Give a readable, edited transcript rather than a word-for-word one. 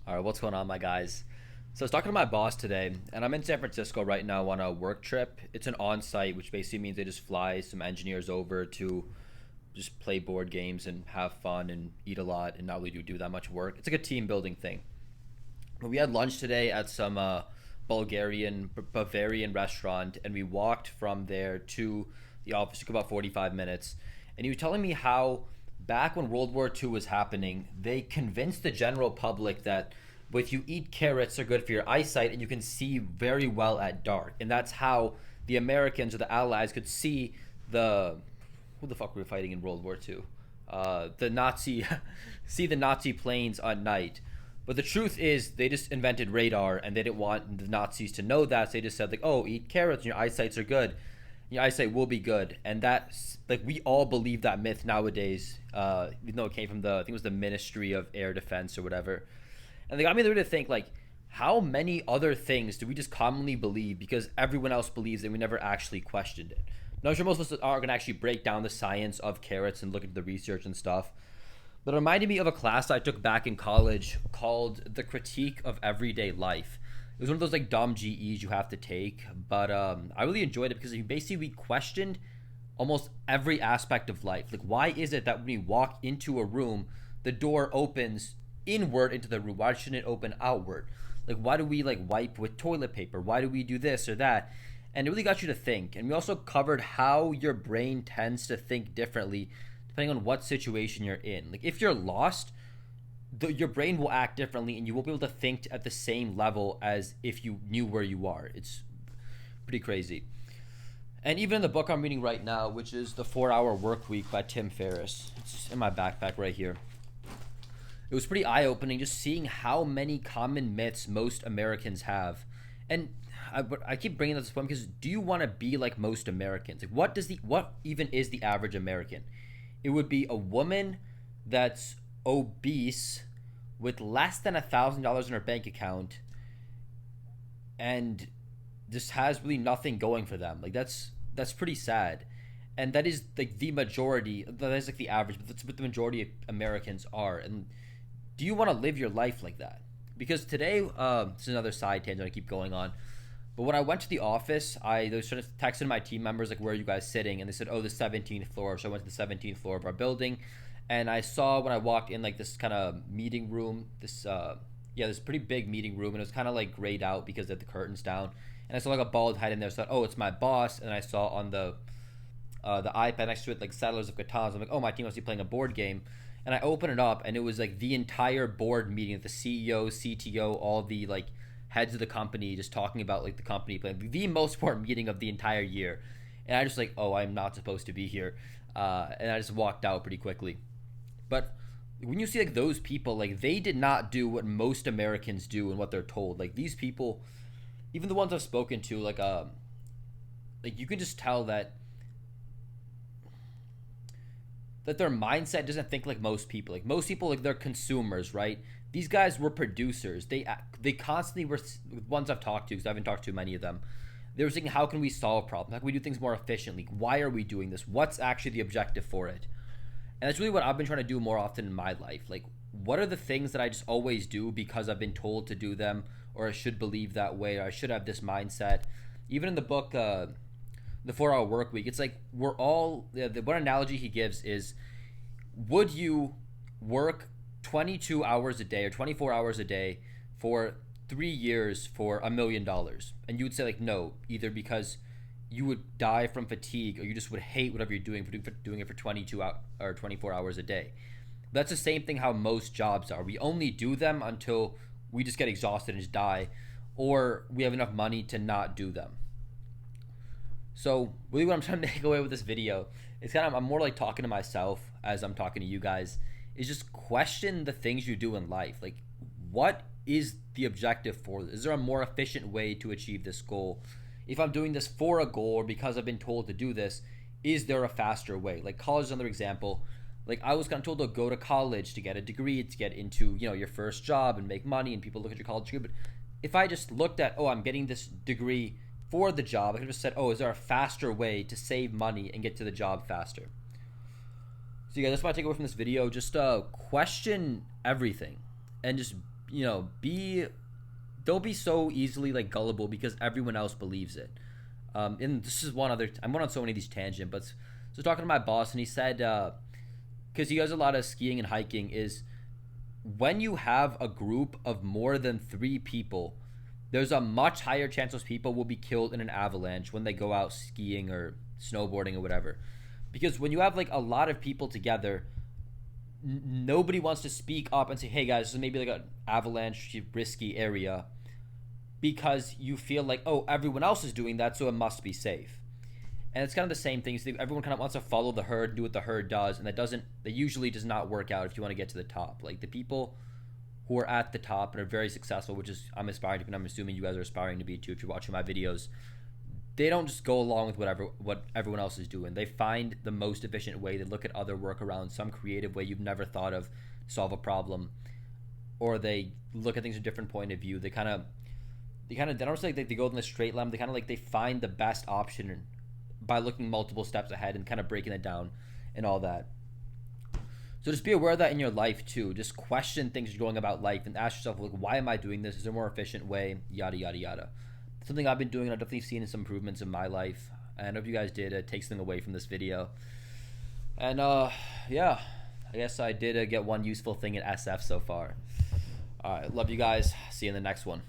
All right, what's going on, my guys? So I was talking to my boss today, and I'm in San Francisco right now on a work trip. It's an on-site, which basically means they just fly some engineers over to just play board games and have fun and eat a lot and not really do that much work. It's like a team building thing. But we had lunch today at some Bulgarian Bavarian restaurant, and we walked from there to the office. It took about 45 minutes, and he was telling me how back when World War II was happening, they convinced the general public that if you eat carrots, they're good for your eyesight, and you can see very well at dark. And that's how the Americans or the Allies could see the who the fuck were we fighting in World War II? The Nazi see the Nazi planes at night. But the truth is, they just invented radar, and they didn't want the Nazis to know that. So they just said like, "Oh, eat carrots, and your eyesights are good. Your eyesight will be good." And that's like we all believe that myth nowadays. Even though it came from the I think it was the Ministry of Air Defense or whatever. And they got me there to think like, how many other things do we just commonly believe because everyone else believes and we never actually questioned it? Now, I'm sure most of us are going to actually break down the science of carrots and look into the research and stuff. But it reminded me of a class I took back in college called The Critique of Everyday Life. It was one of those like dumb GEs you have to take, but I really enjoyed it because basically we questioned almost every aspect of life. Like, why is it that when we walk into a room, the door opens inward into the room? Why shouldn't it open outward? Like, why do we like wipe with toilet paper? Why do we do this or that? And it really got you to think. And we also covered how your brain tends to think differently depending on what situation you're in. Like if you're lost, your brain will act differently and you won't be able to think at the same level as if you knew where you are. It's pretty crazy. And even in the book I'm reading right now, which is The 4-Hour Work Week by Tim Ferriss, it's in my backpack right here. It was pretty eye-opening just seeing how many common myths most Americans have. And I keep bringing this point because do you want to be like most Americans? Like what even is the average American? It would be a woman that's obese with less than $1,000 in her bank account and just has really nothing going for them. Like that's pretty sad. And that is like the majority. That is like the average, but that's what the majority of Americans are. And do you want to live your life like that? Because today, this is another side tangent I keep going on. But when I went to the office, I was sort of texting my team members like, "Where are you guys sitting?" And they said, "Oh, the 17th floor." So I went to the 17th floor of our building, and I saw when I walked in like this kind of meeting room, this pretty big meeting room, and it was kind of like grayed out because they had the curtains down. And I saw like a bald head in there. So I thought, "Oh, it's my boss." And I saw on the iPad next to it like Settlers of Catan. I'm like, "Oh, my team must be playing a board game." And I open it up, and it was like the entire board meeting, the CEO, CTO, all the like heads of the company, just talking about like the company playing the most important meeting of the entire year. And I just like, oh, I'm not supposed to be here, and I just walked out pretty quickly. But when you see like those people, like they did not do what most Americans do and what they're told. Like these people, even the ones I've spoken to, like you can just tell that their mindset doesn't think like most people. Like most people, like they're consumers, right? These guys were producers. They constantly were ones I've talked to because I haven't talked to many of them. They were thinking, how can we solve problems? How can we do things more efficiently? Why are we doing this? What's actually the objective for it? And that's really what I've been trying to do more often in my life. Like, what are the things that I just always do because I've been told to do them, or I should believe that way, or I should have this mindset? Even in the book, the 4-Hour Work Week, it's like we're all the one analogy he gives is, would you work 22 hours a day or 24 hours a day for 3 years for $1 million? And you would say like no, either because you would die from fatigue or you just would hate whatever you're doing for doing it for 22 or 24 hours a day. That's the same thing how most jobs are. We only do them until we just get exhausted and just die, or we have enough money to not do them. So really what I'm trying to take away with this video is kind of I'm more like talking to myself as I'm talking to you guys, is just question the things you do in life. Like what is the objective for this? Is there a more efficient way to achieve this goal? If I'm doing this for a goal or because I've been told to do this, is there a faster way? Like college is another example. Like I was kind of told to go to college to get a degree, to get into, your first job and make money, and people look at your college degree. But if I just looked at, oh, I'm getting this degree for the job, I could have just said, oh, is there a faster way to save money and get to the job faster? So you guys, that's what I take away from this video. Just question everything and just, be don't be so easily like gullible because everyone else believes it. And this is one other. I'm going on so many of these tangents, but so talking to my boss, and he said because he does a lot of skiing and hiking, is when you have a group of more than 3 people, there's a much higher chance those people will be killed in an avalanche when they go out skiing or snowboarding or whatever. Because when you have like a lot of people together, nobody wants to speak up and say, "Hey guys, this is maybe like an avalanche risky area," because you feel like, oh, everyone else is doing that, so it must be safe. And it's kind of the same thing. So everyone kind of wants to follow the herd, do what the herd does, and that usually does not work out if you want to get to the top. Like the people who are at the top and are very successful, which is I'm aspiring to, and I'm assuming you guys are aspiring to be too if you're watching my videos. They don't just go along with what everyone else is doing. They find the most efficient way. They look at other workarounds, some creative way you've never thought of to solve a problem, or they look at things from a different point of view. They don't just like they go in a straight line. They find the best option by looking multiple steps ahead and kind of breaking it down and all that. So just be aware of that in your life too. Just question things you're going about life and ask yourself, like, why am I doing this? Is there a more efficient way? Yada yada yada. Something I've been doing, and I've definitely seen some improvements in my life. And I hope you guys did take something away from this video. And yeah, I guess I did get one useful thing in SF so far. All right, love you guys. See you in the next one.